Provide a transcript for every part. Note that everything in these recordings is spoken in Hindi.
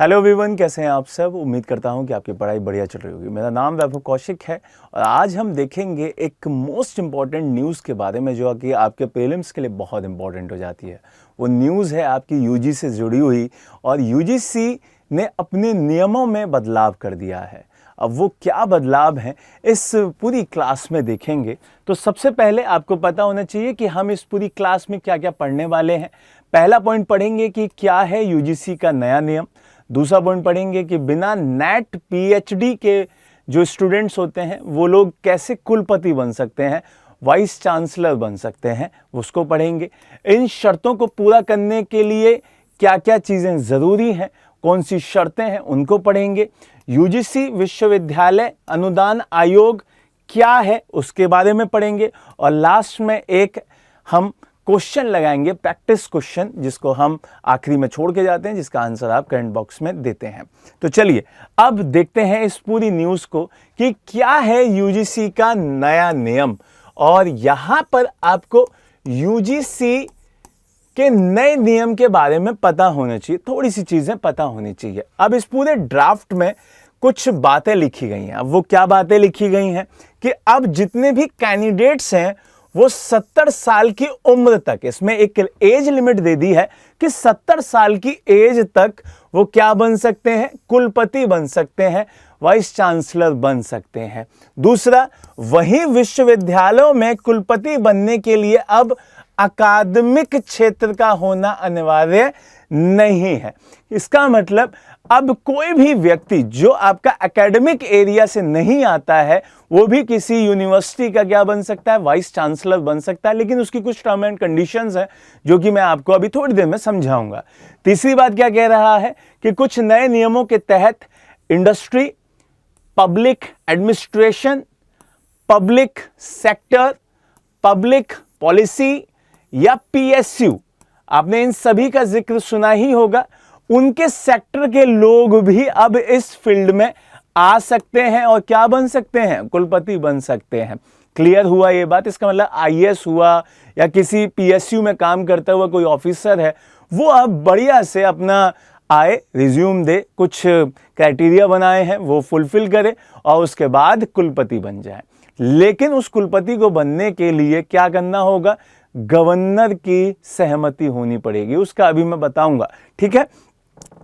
हेलो एवरीवन, कैसे हैं आप सब। उम्मीद करता हूं कि आपकी पढ़ाई बढ़िया चल रही होगी। मेरा नाम वैभव कौशिक है और आज हम देखेंगे एक मोस्ट इम्पॉर्टेंट न्यूज़ के बारे में जो कि आपके प्रीलिम्स के लिए बहुत इंपॉर्टेंट हो जाती है। वो न्यूज़ है आपकी यूजीसी से जुड़ी हुई और यूजीसी ने अपने नियमों में बदलाव कर दिया है। अब वो क्या बदलाव हैं इस पूरी क्लास में देखेंगे। तो सबसे पहले आपको पता होना चाहिए कि हम इस पूरी क्लास में क्या क्या पढ़ने वाले हैं। पहला पॉइंट पढ़ेंगे कि क्या है यूजीसी का नया नियम। दूसरा पॉइंट पढ़ेंगे कि बिना नेट पीएचडी के जो स्टूडेंट्स होते हैं वो लोग कैसे कुलपति बन सकते हैं, वाइस चांसलर बन सकते हैं, उसको पढ़ेंगे। इन शर्तों को पूरा करने के लिए क्या क्या चीज़ें ज़रूरी हैं, कौन सी शर्तें हैं, उनको पढ़ेंगे। यूजीसी विश्वविद्यालय अनुदान आयोग क्या है उसके बारे में पढ़ेंगे और लास्ट में एक हम क्वेश्चन लगाएंगे, प्रैक्टिस क्वेश्चन, जिसको हम आखिरी में छोड़ के जाते हैं, जिसका आंसर आप कमेंट बॉक्स में देते हैं। तो चलिए अब देखते हैं इस पूरी न्यूज़ को कि क्या है यूजीसी का नया नियम। और यहां पर आपको यूजीसी के नए नियम के बारे में पता होना चाहिए, थोड़ी सी चीजें पता होनी चाहिए। अब इस पूरे ड्राफ्ट में कुछ बातें लिखी गई हैं। अब वो क्या बातें लिखी गई हैं कि अब जितने भी कैंडिडेट्स हैं वो 70 साल की उम्र तक, इसमें एक एज लिमिट दे दी है कि 70 साल की एज तक वो क्या बन सकते हैं, कुलपति बन सकते हैं, वाइस चांसलर बन सकते हैं। दूसरा, वहीं विश्वविद्यालयों में कुलपति बनने के लिए अब अकादमिक क्षेत्र का होना अनिवार्य नहीं है। इसका मतलब अब कोई भी व्यक्ति जो आपका एकेडमिक एरिया से नहीं आता है वो भी किसी यूनिवर्सिटी का क्या बन सकता है, वाइस चांसलर बन सकता है, लेकिन उसकी कुछ टर्म एंड कंडीशंस हैं जो कि मैं आपको अभी थोड़ी देर में समझाऊंगा। तीसरी बात क्या कह रहा है कि कुछ नए नियमों के तहत industry, public administration, public sector, public policy या पीएसयू, आपने इन सभी का जिक्र सुना ही होगा, उनके सेक्टर के लोग भी अब इस फील्ड में आ सकते हैं और क्या बन सकते हैं, कुलपति बन सकते हैं। क्लियर हुआ ये बात। इसका मतलब आईएएस हुआ या किसी पीएसयू में काम करता हुआ कोई ऑफिसर है, वो अब बढ़िया से अपना आए, रिज्यूम दे, कुछ क्राइटेरिया बनाए हैं वो फुलफिल करे और उसके बाद कुलपति बन जाए। लेकिन उस कुलपति को बनने के लिए क्या करना होगा, गवर्नर की सहमति होनी पड़ेगी, उसका अभी मैं बताऊंगा, ठीक है।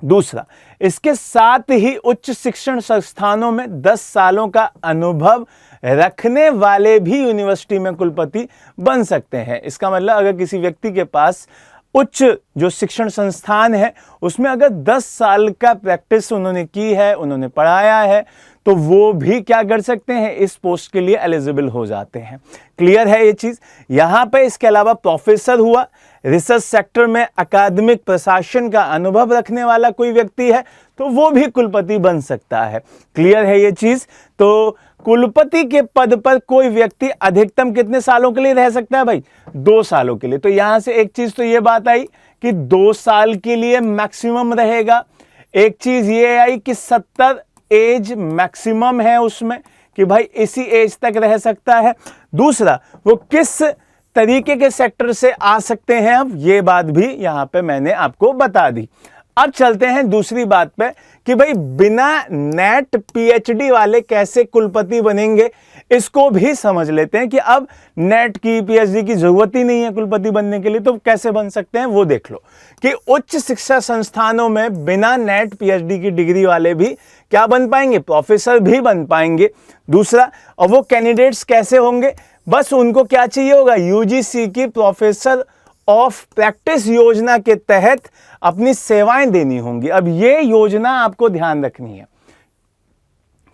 दूसरा, इसके साथ ही उच्च शिक्षण संस्थानों में 10 सालों का अनुभव रखने वाले भी यूनिवर्सिटी में कुलपति बन सकते हैं। इसका मतलब अगर किसी व्यक्ति के पास उच्च जो शिक्षण संस्थान है उसमें अगर 10 साल का प्रैक्टिस उन्होंने की है, उन्होंने पढ़ाया है, तो वो भी क्या कर सकते हैं, इस पोस्ट के लिए एलिजिबल हो जाते हैं। क्लियर है ये चीज। यहां पे इसके अलावा प्रोफेसर हुआ, रिसर्च सेक्टर में अकादमिक प्रशासन का अनुभव रखने वाला कोई व्यक्ति है तो वो भी कुलपति बन सकता है। क्लियर है ये चीज। तो कुलपति के पद पर कोई व्यक्ति अधिकतम कितने सालों के लिए रह सकता है भाई, 2 सालों के लिए। तो यहां से एक चीज तो ये बात आई कि 2 साल के लिए मैक्सिमम रहेगा। एक चीज ये आई कि 70 एज मैक्सिमम है उसमें कि भाई इसी एज तक रह सकता है। दूसरा, वो किस तरीके के सेक्टर से आ सकते हैं, अब ये बात भी यहां पे मैंने आपको बता दी। अब चलते हैं दूसरी बात पे कि भाई बिना नेट पीएचडी वाले कैसे कुलपति बनेंगे, इसको भी समझ लेते हैं कि अब नेट की पीएचडी की जरूरत ही नहीं है कुलपति बनने के लिए, तो कैसे बन सकते हैं वो देख लो कि उच्च शिक्षा संस्थानों में बिना नेट पीएचडी की डिग्री वाले भी क्या बन पाएंगे, प्रोफेसर भी बन पाएंगे। दूसरा, और वो कैंडिडेट्स कैसे होंगे, बस उनको क्या चाहिए होगा, यूजीसी की प्रोफेसर ऑफ प्रैक्टिस योजना के तहत अपनी सेवाएं देनी होंगी। अब ये योजना आपको ध्यान रखनी है,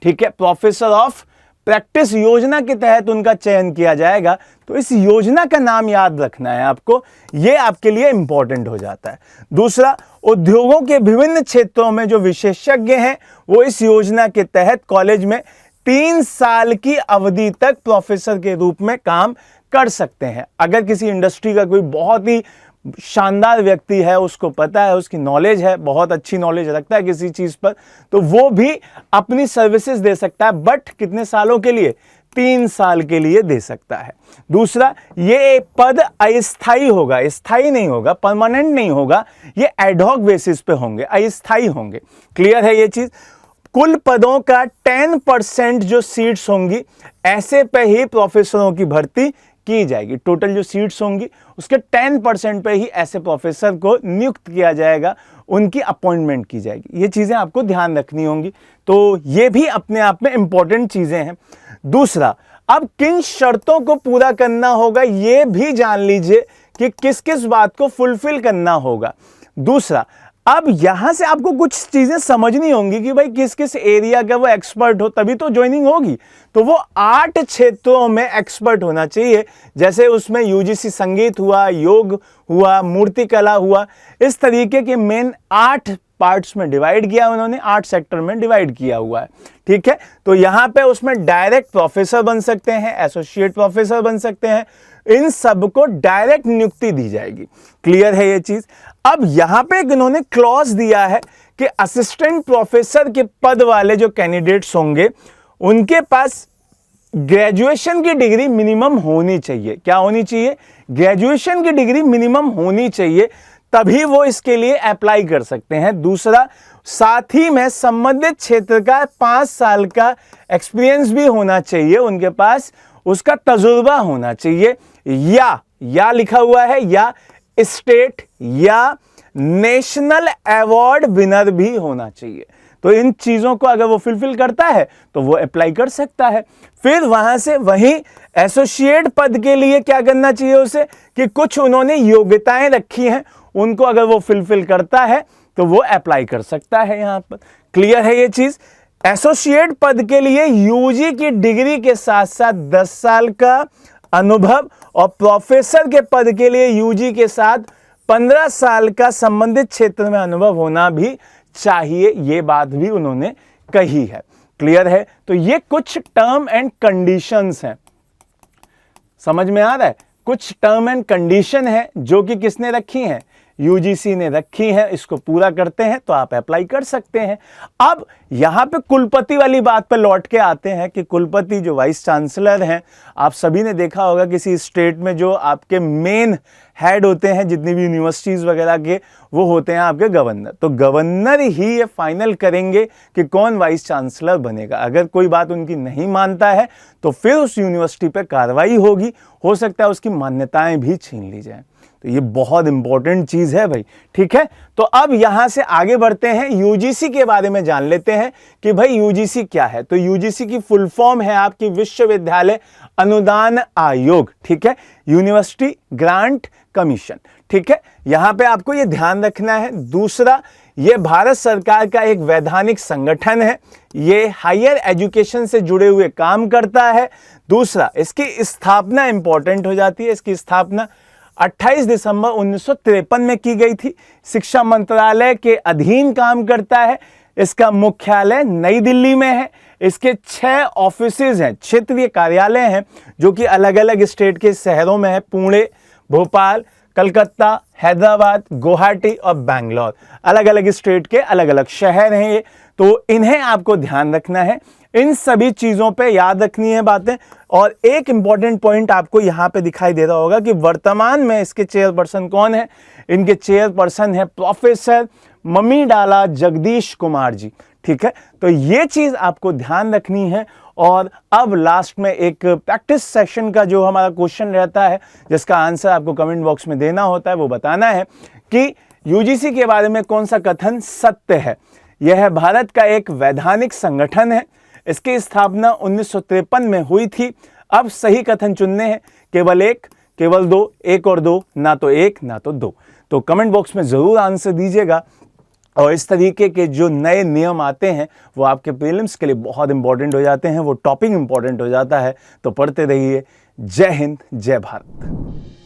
ठीक है। प्रोफेसर ऑफ प्रैक्टिस योजना के तहत उनका चयन किया जाएगा, तो इस योजना का नाम याद रखना है आपको, ये आपके लिए इंपॉर्टेंट हो जाता है। दूसरा, उद्योगों के विभिन्न क्षेत्रों में जो विशेषज्ञ हैं वो इस योजना के तहत कॉलेज में 3 साल की अवधि तक प्रोफेसर के रूप में काम कर सकते हैं। अगर किसी इंडस्ट्री का कोई बहुत ही शानदार व्यक्ति है, उसको पता है, उसकी नॉलेज है, बहुत अच्छी नॉलेज रखता है किसी चीज पर, तो वो भी अपनी सर्विसेज दे सकता है, बट कितने सालों के लिए, 3 साल के लिए दे सकता है। दूसरा, ये पद अस्थायी होगा, स्थायी नहीं होगा, परमानेंट नहीं होगा, ये एडहॉक बेसिस पे होंगे, अस्थायी होंगे। क्लियर है ये चीज? कुल पदों का 10% जो सीट्स होंगी ऐसे पे ही प्रोफेसरों की भर्ती की जाएगी। टोटल जो सीट्स होंगी उसके 10% पे ही ऐसे प्रोफेसर को नियुक्त किया जाएगा, उनकी अपॉइंटमेंट की जाएगी। ये चीजें आपको ध्यान रखनी होंगी, तो ये भी अपने आप में इंपॉर्टेंट चीजें हैं। दूसरा, अब किन शर्तों को पूरा करना होगा ये भी जान लीजिए कि किस किस बात को फुलफिल करना होगा। दूसरा, अब यहां से आपको कुछ चीजें समझनी होंगी कि भाई किस किस एरिया का वो एक्सपर्ट हो, तभी तो ज्वाइनिंग होगी। तो वो 8 क्षेत्रों में एक्सपर्ट होना चाहिए, जैसे उसमें यूजीसी संगीत हुआ, योग हुआ, मूर्तिकला हुआ, इस तरीके के मेन 8 पार्ट्स में डिवाइड किया उन्होंने, 8 सेक्टर में डिवाइड किया हुआ है। ठीक है, तो यहां पे उसमें डायरेक्ट प्रोफेसर बन सकते हैं, एसोसिएट प्रोफेसर बन सकते हैं, इन सब को डायरेक्ट नियुक्ति दी जाएगी। क्लियर है ये चीज? अब यहां पे इन्होंने क्लॉज दिया है कि असिस्टेंट प्रोफेसर के पद वाले जो कैंडिडेट्स होंगे उनके पास ग्रेजुएशन की डिग्री मिनिमम होनी चाहिए। क्या होनी चाहिए? ग्रेजुएशन की डिग्री मिनिमम होनी चाहिए, तभी वो इसके लिए अप्लाई कर सकते हैं। दूसरा, साथ ही में संबंधित क्षेत्र का 5 साल का एक्सपीरियंस भी होना चाहिए उनके पास, उसका तजुर्बा होना चाहिए, या लिखा हुआ है या स्टेट या नेशनल अवार्ड विनर भी होना चाहिए। तो इन चीजों को अगर वो फुलफिल करता है तो वो अप्लाई कर सकता है। फिर वहां से वहीं एसोसिएट पद के लिए क्या करना चाहिए उसे, कि कुछ उन्होंने योग्यताएं रखी हैं, उनको अगर वो फुलफिल करता है तो वो अप्लाई कर सकता है यहां पर। क्लियर है ये चीज? एसोसिएट पद के लिए यूजी की डिग्री के साथ साथ 10 साल का अनुभव, और प्रोफेसर के पद के लिए यूजी के साथ 15 साल का संबंधित क्षेत्र में अनुभव होना भी चाहिए। ये बात भी उन्होंने कही है। क्लियर है? तो ये कुछ टर्म एंड कंडीशंस हैं, समझ में आ रहा है? कुछ टर्म एंड कंडीशन है जो कि किसने रखी हैं? यूजीसी ने रखी है। इसको पूरा करते हैं तो आप अप्लाई कर सकते हैं। अब यहां पे कुलपति वाली बात पर लौट के आते हैं कि कुलपति जो वाइस चांसलर हैं, आप सभी ने देखा होगा किसी स्टेट में जो आपके मेन हेड होते हैं जितनी भी यूनिवर्सिटीज वगैरह के, वो होते हैं आपके गवर्नर। तो गवर्नर ही ये फाइनल करेंगे कि कौन वाइस चांसलर बनेगा। अगर कोई बात उनकी नहीं मानता है तो फिर उस यूनिवर्सिटी पे कार्रवाई होगी, हो सकता है उसकी मान्यताएं भी छीन ली जाएं। तो ये बहुत इंपॉर्टेंट चीज है भाई। ठीक है, तो अब यहां से आगे बढ़ते हैं, यूजीसी के बारे में जान लेते हैं कि भाई यूजीसी क्या है। तो यूजीसी की फुल फॉर्म है आपकी विश्वविद्यालय अनुदान आयोग। ठीक है, यूनिवर्सिटी ग्रांट कमीशन। ठीक है, यहां पे आपको ये ध्यान रखना है। दूसरा, ये भारत सरकार का एक वैधानिक संगठन है, ये हायर एजुकेशन से जुड़े हुए काम करता है। दूसरा, इसकी स्थापना इंपॉर्टेंट हो जाती है। इसकी स्थापना 28 दिसंबर 1953 में की गई थी। शिक्षा मंत्रालय के अधीन काम करता है। इसका मुख्यालय नई दिल्ली में है। इसके 6 ऑफिसेज हैं, क्षेत्रीय कार्यालय हैं, जो कि अलग अलग स्टेट के शहरों में है। पुणे, भोपाल, कलकत्ता, हैदराबाद, गुवाहाटी और बैंगलोर, अलग अलग स्टेट के अलग अलग शहर हैं ये। तो इन्हें आपको ध्यान रखना है, इन सभी चीजों पे याद रखनी है बातें। और एक इंपॉर्टेंट पॉइंट आपको यहां पे दिखाई दे रहा होगा कि वर्तमान में इसके चेयरपर्सन कौन है। इनके चेयरपर्सन है प्रोफेसर मम्मीडाला जगदीश कुमार जी। ठीक है, तो ये चीज आपको ध्यान रखनी है। और अब लास्ट में एक प्रैक्टिस सेशन का जो हमारा क्वेश्चन रहता है, जिसका आंसर आपको कमेंट बॉक्स में देना होता है, वो बताना है कि यूजीसी के बारे में कौन सा कथन सत्य है। यह भारत का एक वैधानिक संगठन है। इसकी स्थापना 1953 में हुई थी। अब सही कथन चुनने हैं, केवल एक, केवल दो, एक और दो, ना तो एक ना तो दो। तो कमेंट बॉक्स में जरूर आंसर दीजिएगा। और इस तरीके के जो नए नियम आते हैं वो आपके प्रीलिम्स के लिए बहुत इंपॉर्टेंट हो जाते हैं, वो टॉपिक इंपॉर्टेंट हो जाता है। तो पढ़ते रहिए। जय हिंद, जय भारत।